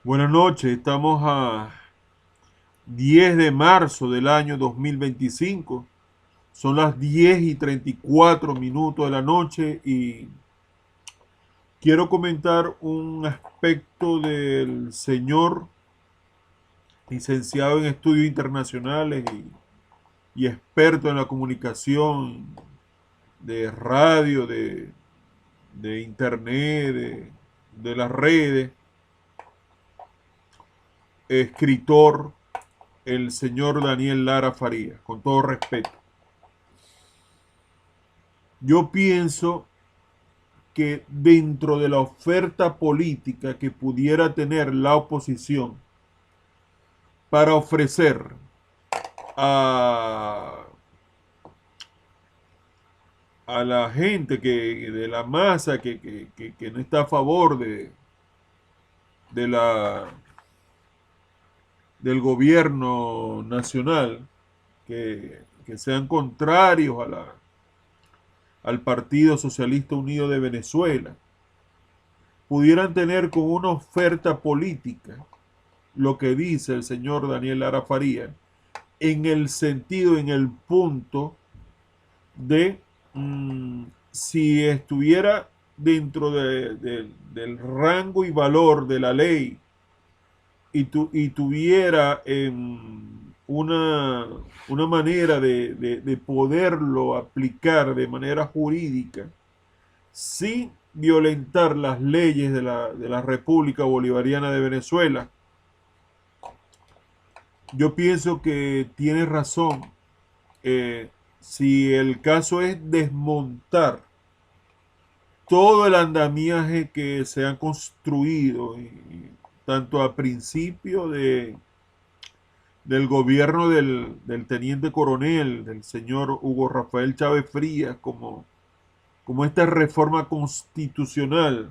Buenas noches, estamos a 10 de marzo del año 2025. Son las 10:34 de la noche y quiero comentar un aspecto del señor licenciado en estudios internacionales y experto en la comunicación de radio, de internet, de las redes, escritor, el señor Daniel Lara Farías, con todo respeto. Yo pienso que dentro de la oferta política que pudiera tener la oposición para ofrecer a, a la gente de la masa que no está a favor de la, del gobierno nacional, que sean contrarios al Partido Socialista Unido de Venezuela, pudieran tener como una oferta política lo que dice el señor Daniel Lara Farías, en el sentido, en el punto de si estuviera dentro del rango y valor de la ley y tuviera una manera de poderlo aplicar de manera jurídica sin violentar las leyes de la República Bolivariana de Venezuela. Yo pienso que tiene razón. Si el caso es desmontar todo el andamiaje que se ha construido, tanto a principio del gobierno del teniente coronel, del señor Hugo Rafael Chávez Frías, como esta reforma constitucional,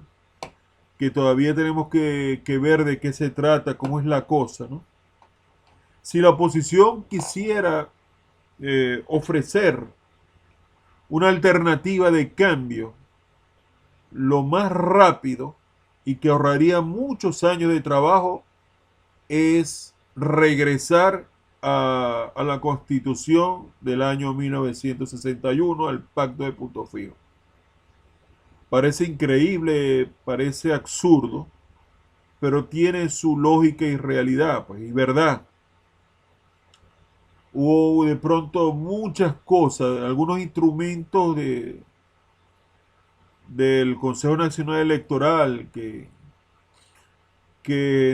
que todavía tenemos que ver de qué se trata, cómo es la cosa, ¿no? Si la oposición quisiera ofrecer una alternativa de cambio lo más rápido y que ahorraría muchos años de trabajo, es regresar a la constitución del año 1961, al pacto de punto fijo. Parece increíble, parece absurdo, pero tiene su lógica y realidad, pues, y verdad. Hubo de pronto muchas cosas, algunos instrumentos del Consejo Nacional Electoral que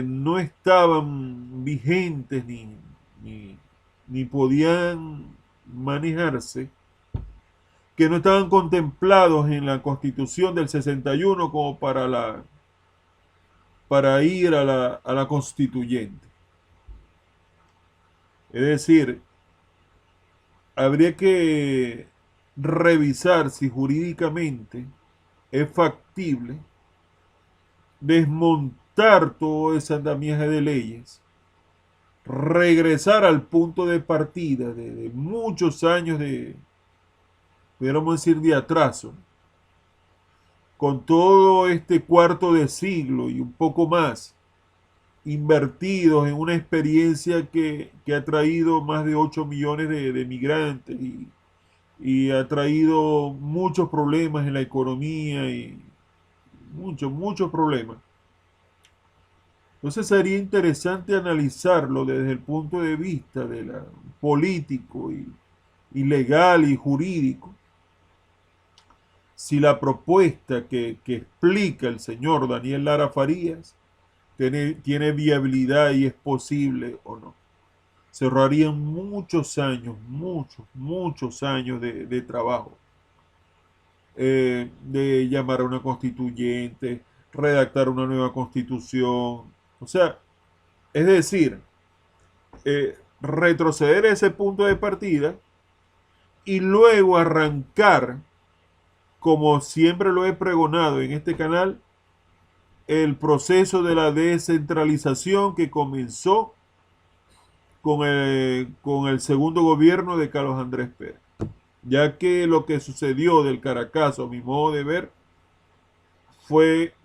no estaban vigentes ni podían manejarse, que no estaban contemplados en la Constitución del 61 como para ir a la constituyente. Es decir, habría que revisar si jurídicamente es factible desmontar todo ese andamiaje de leyes, regresar al punto de partida de muchos años pudiéramos decir, de atraso, con todo este cuarto de siglo y un poco más invertidos en una experiencia que ha traído más de 8 millones de migrantes y ha traído muchos problemas en la economía y muchos problemas. Entonces sería interesante analizarlo desde el punto de vista de la político y legal y jurídico, si la propuesta que explica el señor Daniel Lara Farías tiene viabilidad y es posible o no. Se ahorrarían muchos años, muchos años de trabajo, de llamar a una constituyente, redactar una nueva constitución. O sea, es decir, retroceder a ese punto de partida y luego arrancar, como siempre lo he pregonado en este canal, el proceso de la descentralización que comenzó con el segundo gobierno de Carlos Andrés Pérez. Ya que lo que sucedió del Caracazo, a mi modo de ver, fue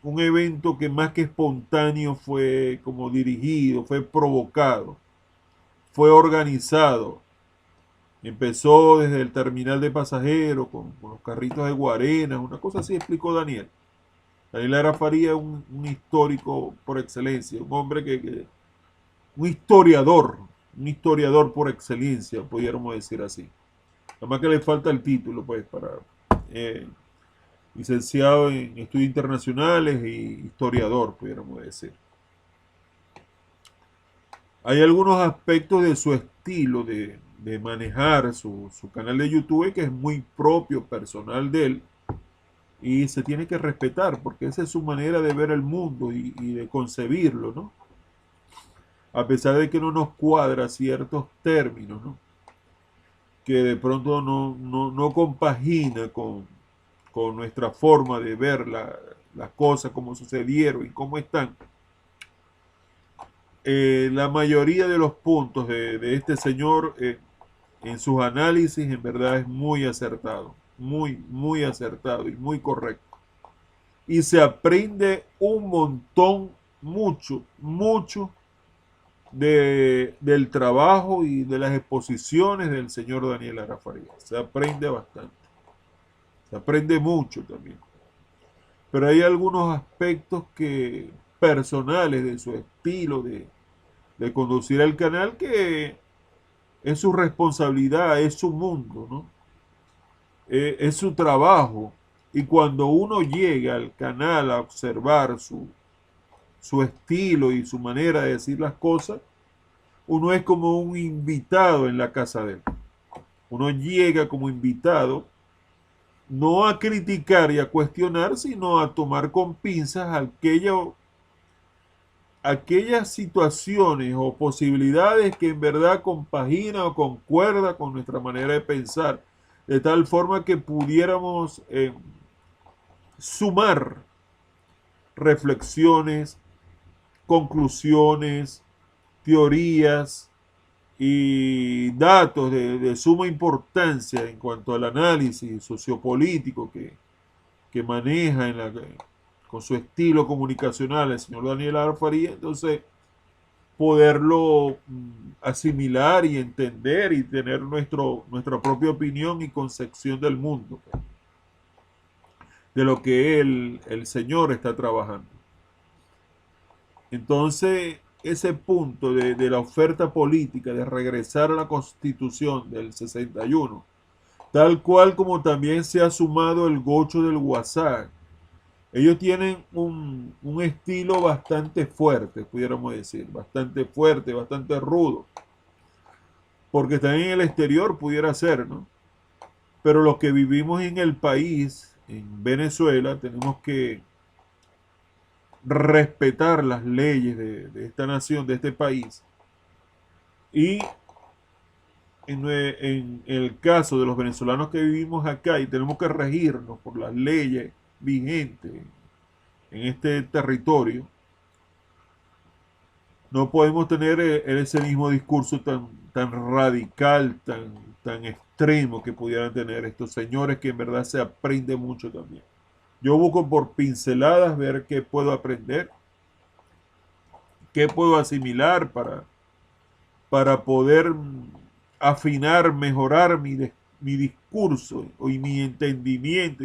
un evento que más que espontáneo fue como dirigido, fue provocado, fue organizado. Empezó desde el terminal de pasajeros con los carritos de Guarenas, una cosa así explicó Daniel. Daniel Lara Faría es un histórico por excelencia, un hombre un historiador por excelencia, pudiéramos decir así. Nada más que le falta el título, pues, para eh, licenciado en estudios internacionales y historiador, pudiéramos decir. Hay algunos aspectos de su estilo de manejar su canal de YouTube que es muy propio, personal de él, y se tiene que respetar, porque esa es su manera de ver el mundo y de concebirlo, ¿no? A pesar de que no nos cuadra ciertos términos, ¿no? Que de pronto no compagina con nuestra forma de ver las cosas, cómo sucedieron y cómo están. La mayoría de los puntos de este señor en sus análisis en verdad es muy acertado, muy acertado y muy correcto. Y se aprende un montón, mucho del trabajo y de las exposiciones del señor Daniel Lara Farías. Se aprende bastante, se aprende mucho también. Pero hay algunos aspectos personales de su estilo de conducir el canal que es su responsabilidad, es su mundo, ¿no? Es su trabajo. Y cuando uno llega al canal a observar su estilo y su manera de decir las cosas, uno es como un invitado en la casa de él. Uno llega como invitado no a criticar y a cuestionar, sino a tomar con pinzas aquellas situaciones o posibilidades que en verdad compagina o concuerda con nuestra manera de pensar, de tal forma que pudiéramos sumar reflexiones, conclusiones, teorías y datos de suma importancia en cuanto al análisis sociopolítico que maneja con su estilo comunicacional el señor Daniel Alfaría, entonces poderlo asimilar y entender y tener nuestra propia opinión y concepción del mundo, de lo que el Señor está trabajando. Entonces, ese punto de la oferta política de regresar a la Constitución del 61, tal cual como también se ha sumado el gocho del WhatsApp, ellos tienen un estilo bastante fuerte, pudiéramos decir, bastante fuerte, bastante rudo, porque también en el exterior pudiera ser, ¿no? Pero los que vivimos en el país, en Venezuela, tenemos que respetar las leyes de esta nación, de este país, y en el caso de los venezolanos que vivimos acá y tenemos que regirnos por las leyes vigentes en este territorio, no podemos tener ese mismo discurso tan radical, tan extremo que pudieran tener estos señores que en verdad se aprende mucho también. Yo busco por pinceladas ver qué puedo aprender, qué puedo asimilar para poder afinar, mejorar mi discurso y mi entendimiento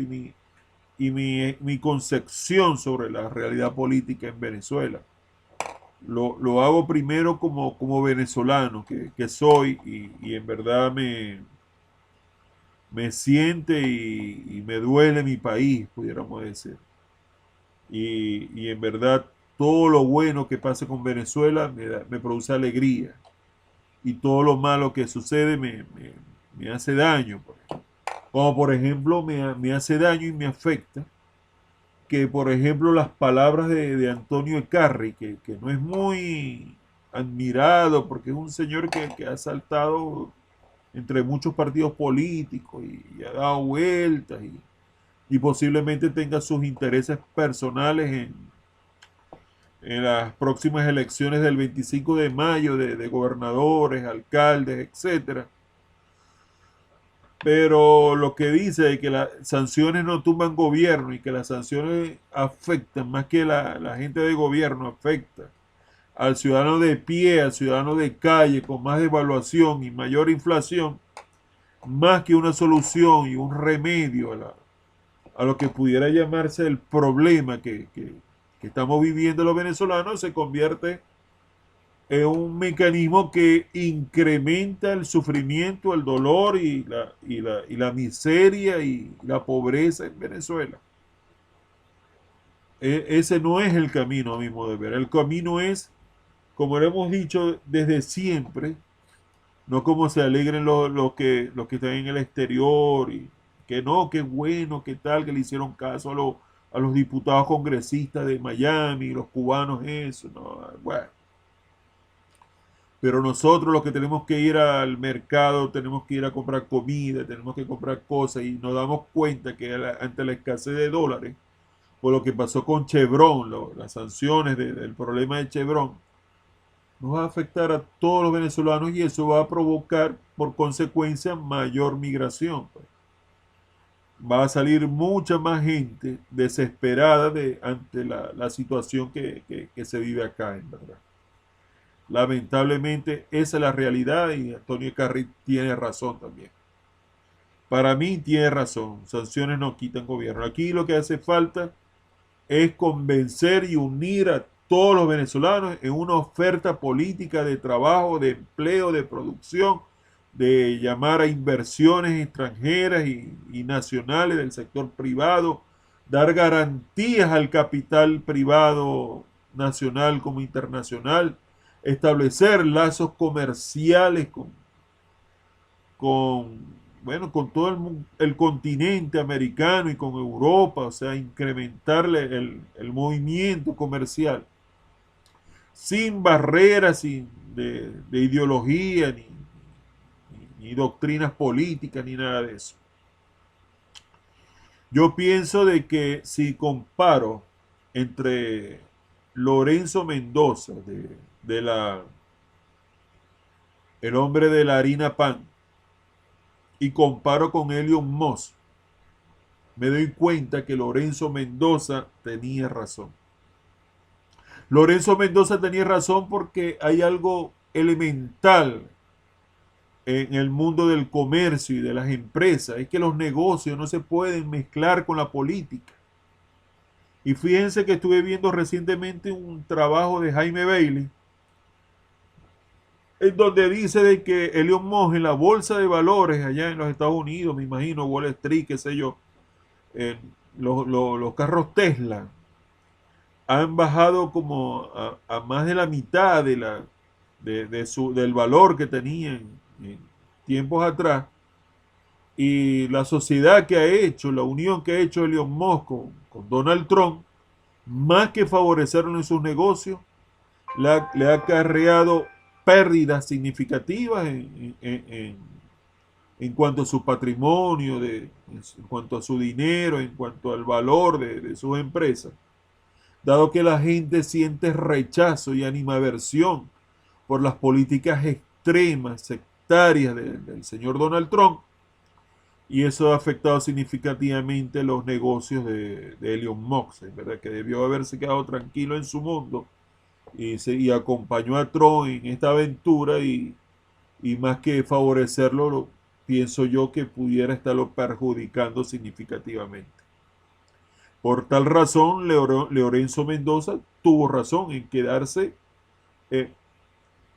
mi concepción sobre la realidad política en Venezuela. Lo hago primero como venezolano que soy y en verdad me siente y me duele mi país, pudiéramos decir. Y en verdad todo lo bueno que pasa con Venezuela me produce alegría y todo lo malo que sucede me hace daño. Como por ejemplo me hace daño y me afecta que por ejemplo las palabras de Antonio Ecarri, que no es muy admirado porque es un señor que ha saltado entre muchos partidos políticos y ha dado vueltas y posiblemente tenga sus intereses personales en las próximas elecciones del 25 de mayo de gobernadores, alcaldes, etcétera. Pero lo que dice de que las sanciones no tumban gobierno y que las sanciones afectan más que la gente de gobierno, afecta al ciudadano de pie, al ciudadano de calle, con más devaluación y mayor inflación, más que una solución y un remedio a lo que pudiera llamarse el problema que estamos viviendo los venezolanos, se convierte en un mecanismo que incrementa el sufrimiento, el dolor y la miseria y la pobreza en Venezuela. Ese no es el camino, a mi modo de ver. El camino es, como lo hemos dicho desde siempre, no como se alegren los que están en el exterior y que no, qué bueno, qué tal, que le hicieron caso a los diputados congresistas de Miami, los cubanos, eso, no, bueno. Pero nosotros los que tenemos que ir al mercado, tenemos que ir a comprar comida, tenemos que comprar cosas y nos damos cuenta que ante la escasez de dólares, por lo que pasó con Chevron, las sanciones del problema de Chevron, nos va a afectar a todos los venezolanos y eso va a provocar por consecuencia mayor migración, pues. Va a salir mucha más gente desesperada ante la situación que se vive acá, en verdad. Lamentablemente esa es la realidad y Antonio Carri tiene razón también. Para mí tiene razón, sanciones no quitan gobierno. Aquí lo que hace falta es convencer y unir a todos los venezolanos en una oferta política de trabajo, de empleo, de producción, de llamar a inversiones extranjeras y nacionales del sector privado, dar garantías al capital privado nacional como internacional, establecer lazos comerciales con bueno, con todo el continente americano y con Europa, o sea, incrementarle el movimiento comercial sin barreras de ideología ni doctrinas políticas ni nada de eso. Yo pienso de que si comparo entre Lorenzo Mendoza, el hombre de la harina pan, y comparo con Elon Musk, me doy cuenta que Lorenzo Mendoza tenía razón. Lorenzo Mendoza tenía razón porque hay algo elemental en el mundo del comercio y de las empresas, es que los negocios no se pueden mezclar con la política. Y fíjense que estuve viendo recientemente un trabajo de Jaime Bailey, en donde dice de que Elon Musk en la bolsa de valores allá en los Estados Unidos, me imagino, Wall Street, qué sé yo, eh, los carros Tesla han bajado como a más de la mitad del valor que tenían en tiempos atrás. Y la sociedad que ha hecho, la unión que ha hecho Elon Musk con Donald Trump, más que favorecerlo en sus negocios, le ha acarreado pérdidas significativas en cuanto a su patrimonio, en cuanto a su dinero, en cuanto al valor de sus empresas, dado que la gente siente rechazo y animaversión por las políticas extremas, sectarias del señor Donald Trump, y eso ha afectado significativamente los negocios de Elon Musk, ¿verdad? Que debió haberse quedado tranquilo en su mundo y acompañó a Trump en esta aventura y más que favorecerlo, pienso yo que pudiera estarlo perjudicando significativamente. Por tal razón, Lorenzo Mendoza tuvo razón en quedarse eh,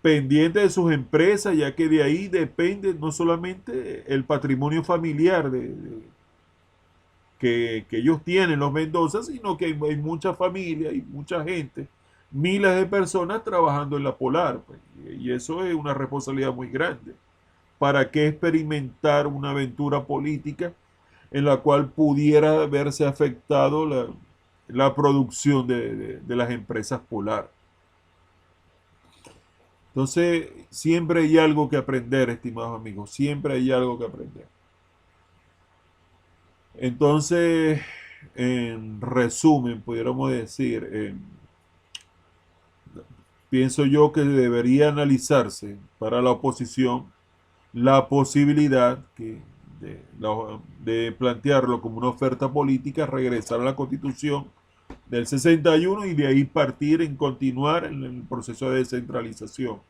pendiente de sus empresas, ya que de ahí depende no solamente el patrimonio familiar que ellos tienen, los Mendoza, sino que hay mucha familia y mucha gente, miles de personas trabajando en la Polar, pues, y eso es una responsabilidad muy grande. ¿Para qué experimentar una aventura política en la cual pudiera verse afectado la producción de las empresas Polar? Entonces, siempre hay algo que aprender, estimados amigos, siempre hay algo que aprender. Entonces, en resumen, pudiéramos decir, pienso yo que debería analizarse para la oposición la posibilidad de plantearlo como una oferta política, regresar a la Constitución del 61 y de ahí partir en continuar en el proceso de descentralización.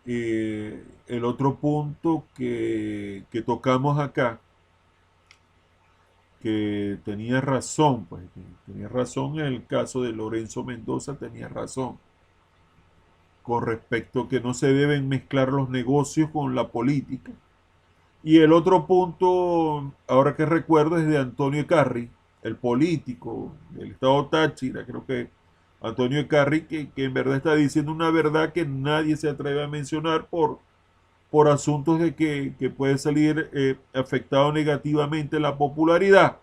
El otro punto que tocamos acá, que tenía razón, pues tenía razón en el caso de Lorenzo Mendoza, tenía razón con respecto a que no se deben mezclar los negocios con la política. Y el otro punto, ahora que recuerdo, es de Antonio Ecarri, el político del estado Táchira, creo que Antonio Ecarri, que en verdad está diciendo una verdad que nadie se atreve a mencionar por asuntos de que puede salir afectado negativamente la popularidad,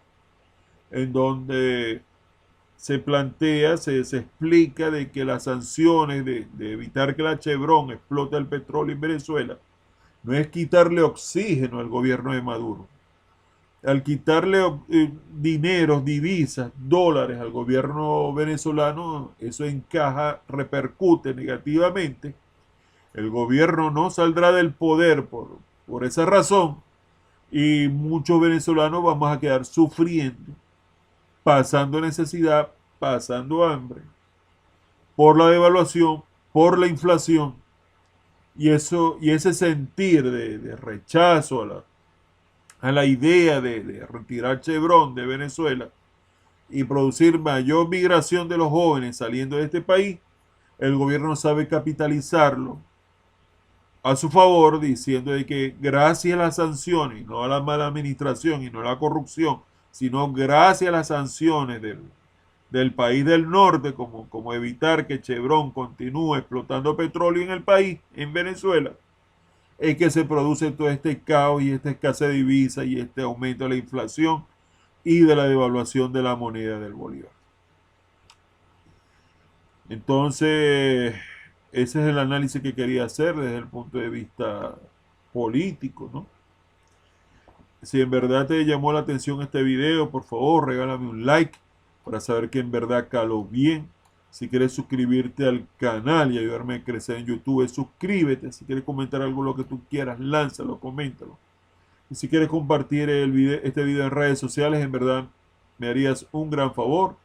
en donde se plantea, se explica de que las sanciones de evitar que la Chevron explote el petróleo en Venezuela no es quitarle oxígeno al gobierno de Maduro. Al quitarle dinero, divisas, dólares al gobierno venezolano, eso encaja, repercute negativamente. El gobierno no saldrá del poder por esa razón y muchos venezolanos vamos a quedar sufriendo, pasando necesidad, pasando hambre, por la devaluación, por la inflación y ese sentir de rechazo a la idea de retirar Chevron de Venezuela y producir mayor migración de los jóvenes saliendo de este país, el gobierno sabe capitalizarlo a su favor, diciendo de que gracias a las sanciones, no a la mala administración y no a la corrupción, sino gracias a las sanciones del país del norte, como evitar que Chevron continúe explotando petróleo en el país, en Venezuela, es que se produce todo este caos y esta escasez de divisas y este aumento de la inflación y de la devaluación de la moneda del bolívar. Entonces, ese es el análisis que quería hacer desde el punto de vista político, ¿no? Si en verdad te llamó la atención este video, por favor, regálame un like para saber que en verdad caló bien. Si quieres suscribirte al canal y ayudarme a crecer en YouTube, suscríbete. Si quieres comentar algo, lo que tú quieras, lánzalo, coméntalo. Y si quieres compartir este video en redes sociales, en verdad me harías un gran favor.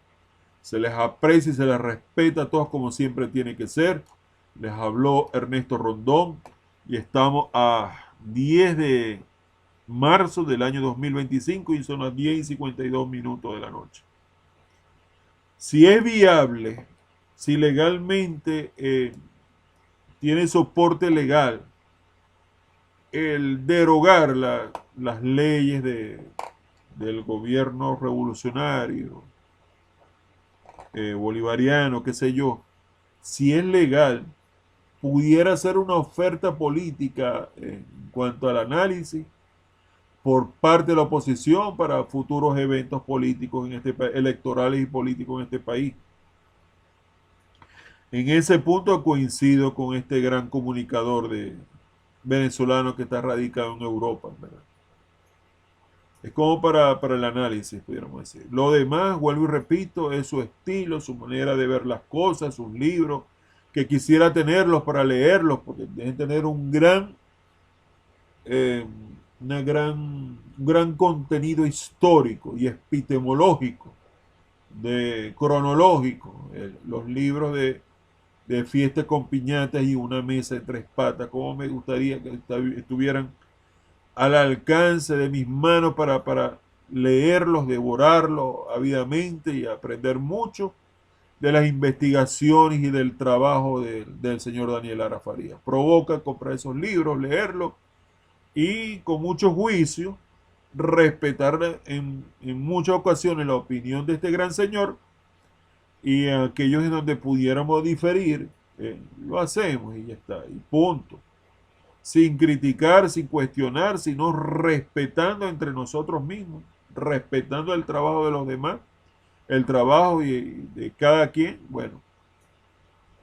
Se les aprecia y se les respeta a todos como siempre tiene que ser. Les habló Ernesto Rondón y estamos a 10 de marzo del año 2025 y son las 10:52 de la noche. Si es viable, si legalmente tiene soporte legal el derogar las leyes del gobierno revolucionario, bolivariano, qué sé yo, si es legal, pudiera ser una oferta política en cuanto al análisis por parte de la oposición para futuros eventos políticos electorales y políticos en este país. En ese punto coincido con este gran comunicador venezolano que está radicado en Europa, ¿verdad? Es como para el análisis, pudiéramos decir. Lo demás, vuelvo y repito, es su estilo, su manera de ver las cosas, sus libros, que quisiera tenerlos para leerlos, porque deben tener un gran contenido histórico y epistemológico, cronológico. Los libros de Fiesta con Piñatas y Una Mesa de Tres Patas, como me gustaría que estuvieran al alcance de mis manos para leerlos, devorarlos ávidamente y aprender mucho de las investigaciones y del trabajo del señor Daniel Lara Farías. Provoca comprar esos libros, leerlos y con mucho juicio respetar en muchas ocasiones la opinión de este gran señor, y aquellos en donde pudiéramos diferir, lo hacemos y ya está, y punto. Sin criticar, sin cuestionar, sino respetando entre nosotros mismos, respetando el trabajo de los demás, el trabajo de cada quien, bueno.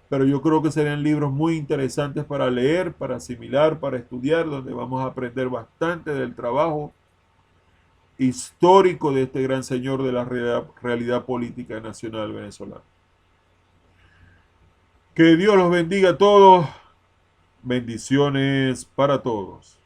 Pero yo creo que serían libros muy interesantes para leer, para asimilar, para estudiar, donde vamos a aprender bastante del trabajo histórico de este gran señor de la realidad política nacional venezolana. Que Dios los bendiga a todos. Bendiciones para todos.